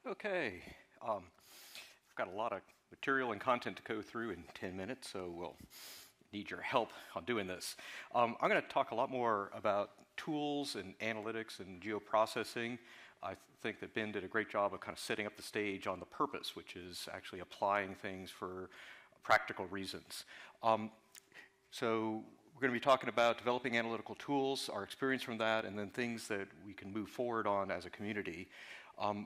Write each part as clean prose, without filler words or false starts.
Okay, I've got a lot of material and content to go through in 10 minutes, so we'll need your help on doing this. I'm going to talk a lot more about tools and analytics and geoprocessing. I think that Ben did a great job of kind of setting up the stage on the purpose, which is actually applying things for practical reasons. So we're going to be talking about developing analytical tools, our experience from that, and then things that we can move forward on as a community.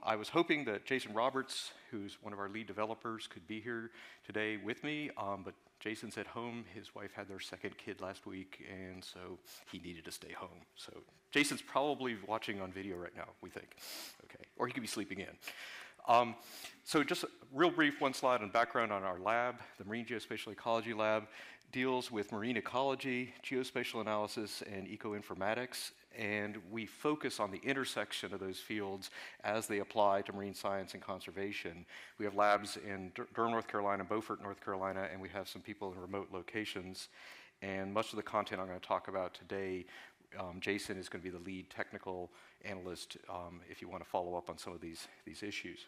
I was hoping that Jason Roberts, who's one of our lead developers, could be here today with me, but Jason's at home. His wife had their second kid last week, and so he needed to stay home. So Jason's probably watching on video right now, we think. Okay, or he could be sleeping in. So just a real brief one slide on background on our lab. The Marine Geospatial Ecology Lab deals with marine ecology, geospatial analysis, and ecoinformatics, and we focus on the intersection of those fields as they apply to marine science and conservation. We have labs in Durham, North Carolina, Beaufort, North Carolina, and we have some people in remote locations. And much of the content I'm going to talk about today, Jason is going to be the lead technical analyst if you want to follow up on some of these issues.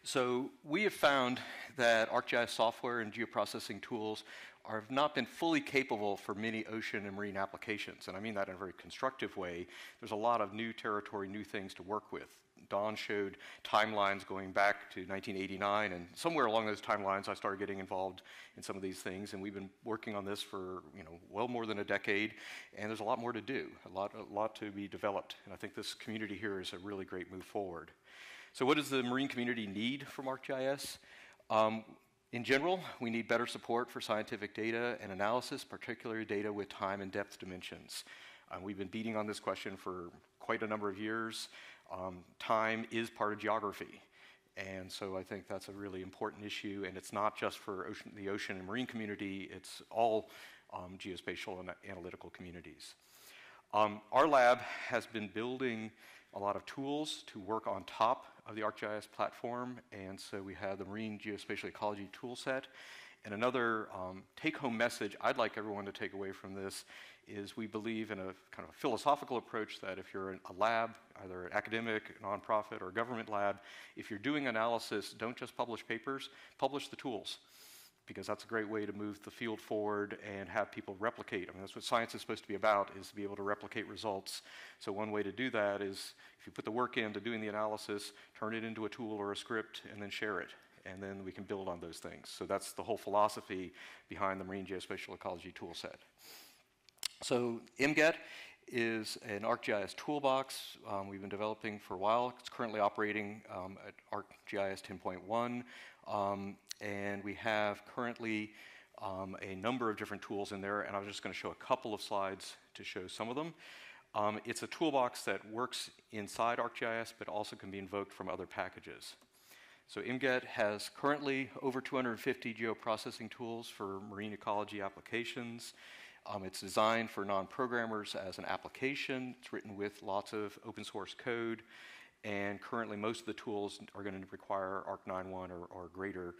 So we have found that ArcGIS software and geoprocessing tools have not been fully capable for many ocean and marine applications, and I mean that in a very constructive way. There's a lot of new territory, new things to work with. Don showed timelines going back to 1989, and somewhere along those timelines I started getting involved in some of these things, and we've been working on this for well more than a decade, and there's a lot more to do, a lot to be developed, and I think this community here is a really great move forward. So what does the marine community need from ArcGIS? In general, we need better support for scientific data and analysis, particularly data with time and depth dimensions. We've been beating on this question for quite a number of years. Time is part of geography, and so I think that's a really important issue, and it's not just for the ocean and marine community, it's all geospatial and analytical communities. Our lab has been building a lot of tools to work on top of the ArcGIS platform, and so we have the Marine Geospatial Ecology toolset. And another take-home message I'd like everyone to take away from this is we believe in a kind of a philosophical approach that if you're in a lab, either an academic, nonprofit, or government lab, if you're doing analysis, don't just publish papers, publish the tools, because that's a great way to move the field forward and have people replicate. I mean, that's what science is supposed to be about, is to be able to replicate results. So one way to do that is if you put the work into doing the analysis, turn it into a tool or a script, and then share it. And then we can build on those things. So that's the whole philosophy behind the Marine Geospatial Ecology toolset. So MGET is an ArcGIS toolbox we've been developing for a while. It's currently operating at ArcGIS 10.1. And we have currently a number of different tools in there, and I was just going to show a couple of slides to show some of them. It's a toolbox that works inside ArcGIS, but also can be invoked from other packages. So MGET has currently over 250 geoprocessing tools for marine ecology applications. It's designed for non-programmers as an application. It's written with lots of open source code, and currently most of the tools are going to require ARC 9.1 or greater.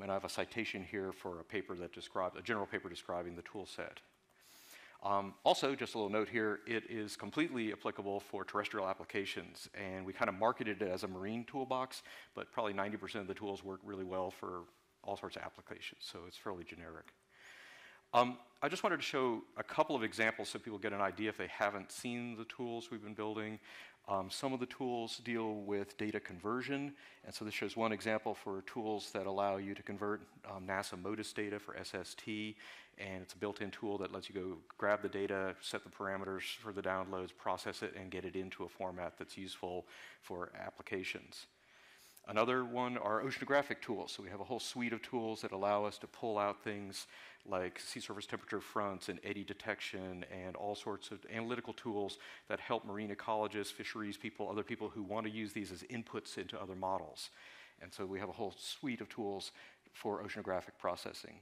And I have a citation here for a paper that describes, a general paper describing the tool set. Also, just a little note here, it is completely applicable for terrestrial applications, and we kind of marketed it as a marine toolbox, but probably 90% of the tools work really well for all sorts of applications, so it's fairly generic. I just wanted to show a couple of examples so people get an idea if they haven't seen the tools we've been building. Some of the tools deal with data conversion, and so this shows one example for tools that allow you to convert NASA MODIS data for SST, and it's a built-in tool that lets you go grab the data, set the parameters for the downloads, process it, and get it into a format that's useful for applications. Another one are oceanographic tools. So we have a whole suite of tools that allow us to pull out things like sea surface temperature fronts and eddy detection and all sorts of analytical tools that help marine ecologists, fisheries people, other people who want to use these as inputs into other models. And so we have a whole suite of tools for oceanographic processing.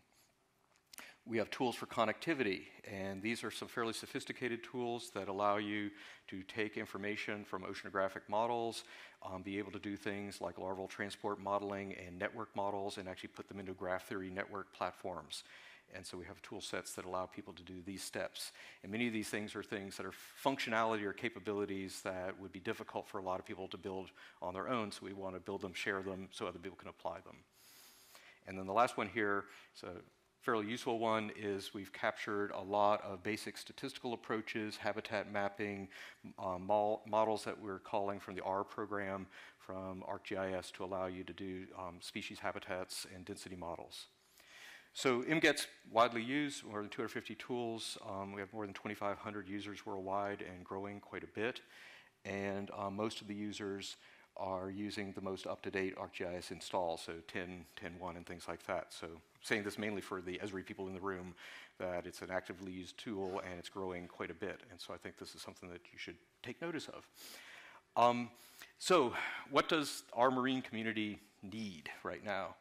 We have tools for connectivity, and these are some fairly sophisticated tools that allow you to take information from oceanographic models, be able to do things like larval transport modeling and network models, and actually put them into graph theory network platforms. And so we have tool sets that allow people to do these steps. And many of these things are things that are functionality or capabilities that would be difficult for a lot of people to build on their own. So we want to build them, share them, so other people can apply them. And then the last one here is a fairly useful one, is we've captured a lot of basic statistical approaches, habitat mapping, models that we're calling from the R program from ArcGIS to allow you to do species habitats and density models. So MGET's widely used, more than 250 tools. We have more than 2,500 users worldwide and growing quite a bit. And most of the users are using the most up-to-date ArcGIS install, so 10, 10.1 and things like that. So I'm saying this mainly for the Esri people in the room, that it's an actively used tool and it's growing quite a bit. And so I think this is something that you should take notice of. So what does our marine community need right now?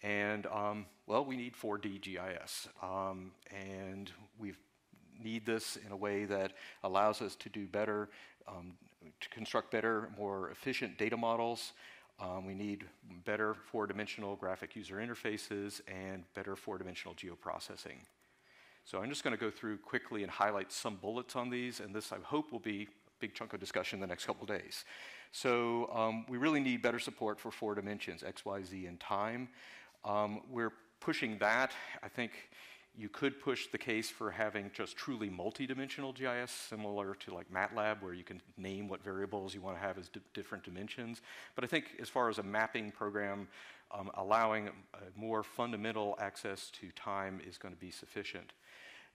And well, we need 4D GIS, and we need this in a way that allows us to do better, to construct better, more efficient data models. We need better four-dimensional graphic user interfaces and better four-dimensional geoprocessing. So I'm just going to go through quickly and highlight some bullets on these, and this I hope will be a big chunk of discussion the next couple of days. So we really need better support for 4 dimensions, X, Y, Z, and time. We're pushing that. I think you could push the case for having just truly multi-dimensional GIS, similar to like MATLAB, where you can name what variables you want to have as different dimensions. But I think as far as a mapping program, allowing a more fundamental access to time is going to be sufficient.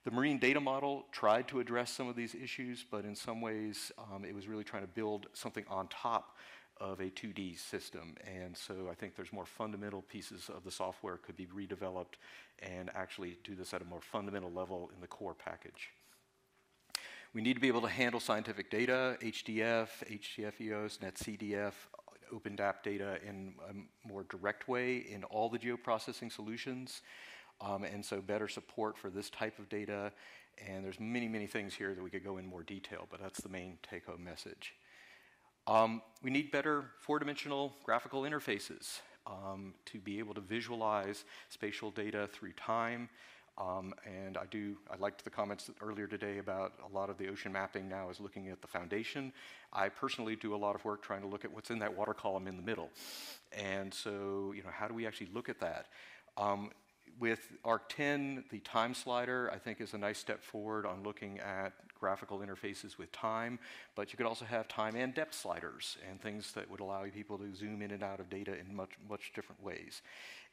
The marine data model tried to address some of these issues, but in some ways it was really trying to build something on top of a 2D system. And so I think there's more fundamental pieces of the software could be redeveloped and actually do this at a more fundamental level in the core package. We need to be able to handle scientific data, HDF, HDF-EOS, NetCDF, OpenDAP data in a more direct way in all the geoprocessing solutions. And so better support for this type of data. And there's many, many things here that we could go in more detail, but that's the main take-home message. We need better four-dimensional graphical interfaces to be able to visualize spatial data through time. And I liked the comments earlier today about a lot of the ocean mapping now is looking at the foundation. I personally do a lot of work trying to look at what's in that water column in the middle. And so, how do we actually look at that? With ARC-10, the time slider, I think, is a nice step forward on looking at graphical interfaces with time, but you could also have time and depth sliders and things that would allow people to zoom in and out of data in much different ways.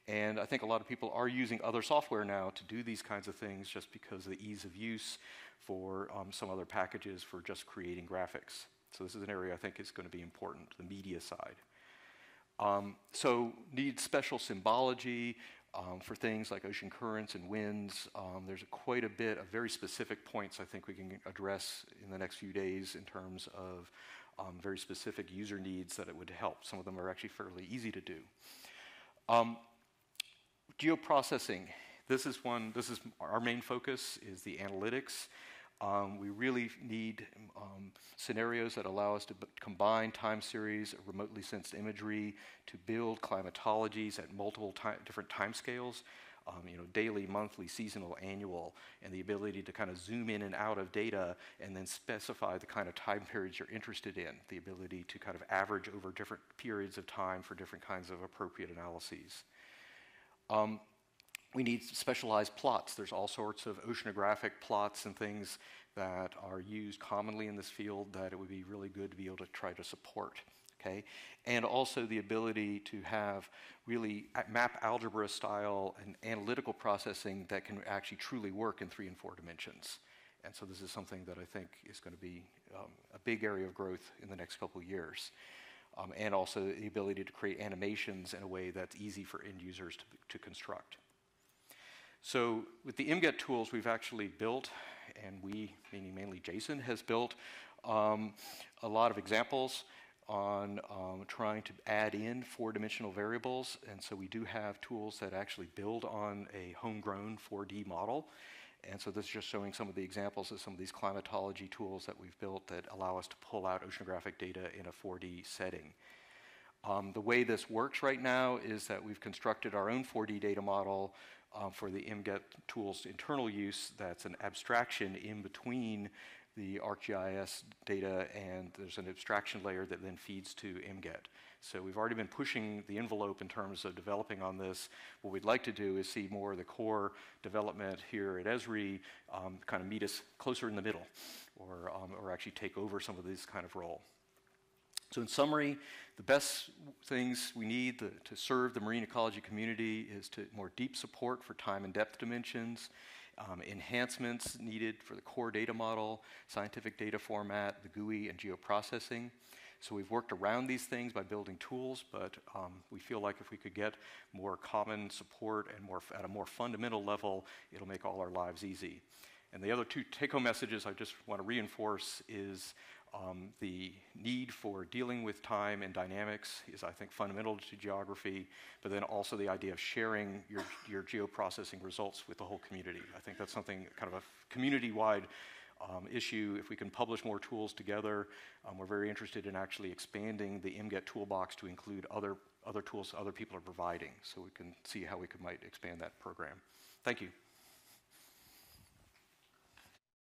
And I think a lot of people are using other software now to do these kinds of things just because of the ease of use for some other packages for just creating graphics. So this is an area I think is going to be important, the media side. So need special symbology, for things like ocean currents and winds. There's quite a bit of very specific points I think we can address in the next few days in terms of very specific user needs that it would help. Some of them are actually fairly easy to do. Geoprocessing. This is our main focus, is the analytics. We really need scenarios that allow us to combine time series, remotely sensed imagery, to build climatologies at multiple different time scales, daily, monthly, seasonal, annual, and the ability to kind of zoom in and out of data and then specify the kind of time periods you're interested in, the ability to kind of average over different periods of time for different kinds of appropriate analyses. We need specialized plots. There's all sorts of oceanographic plots and things that are used commonly in this field that it would be really good to be able to try to support, okay? And also the ability to have really map algebra style and analytical processing that can actually truly work in 3 and 4 dimensions. And so this is something that I think is going to be a big area of growth in the next couple of years. And also the ability to create animations in a way that's easy for end users to construct. So with the MGET tools we've actually built, and we, meaning mainly Jason, has built a lot of examples on trying to add in 4-dimensional variables. And so we do have tools that actually build on a homegrown 4D model. And so this is just showing some of the examples of some of these climatology tools that we've built that allow us to pull out oceanographic data in a 4D setting. The way this works right now is that we've constructed our own 4D data model for the MGET tool's internal use. That's an abstraction in between the ArcGIS data, and there's an abstraction layer that then feeds to MGET. So we've already been pushing the envelope in terms of developing on this. What we'd like to do is see more of the core development here at Esri kind of meet us closer in the middle, or actually take over some of this kind of role. So in summary, the best things we need to serve the marine ecology community is to more deep support for time and depth dimensions, enhancements needed for the core data model, scientific data format, the GUI, and geoprocessing. So we've worked around these things by building tools, but we feel like if we could get more common support and at a more fundamental level, it'll make all our lives easy. And the other two take-home messages I just want to reinforce is the need for dealing with time and dynamics is, I think, fundamental to geography, but then also the idea of sharing your geoprocessing results with the whole community. I think that's something, kind of a community-wide issue. If we can publish more tools together, we're very interested in actually expanding the MGET toolbox to include other tools other people are providing, so we can see how we might expand that program. Thank you.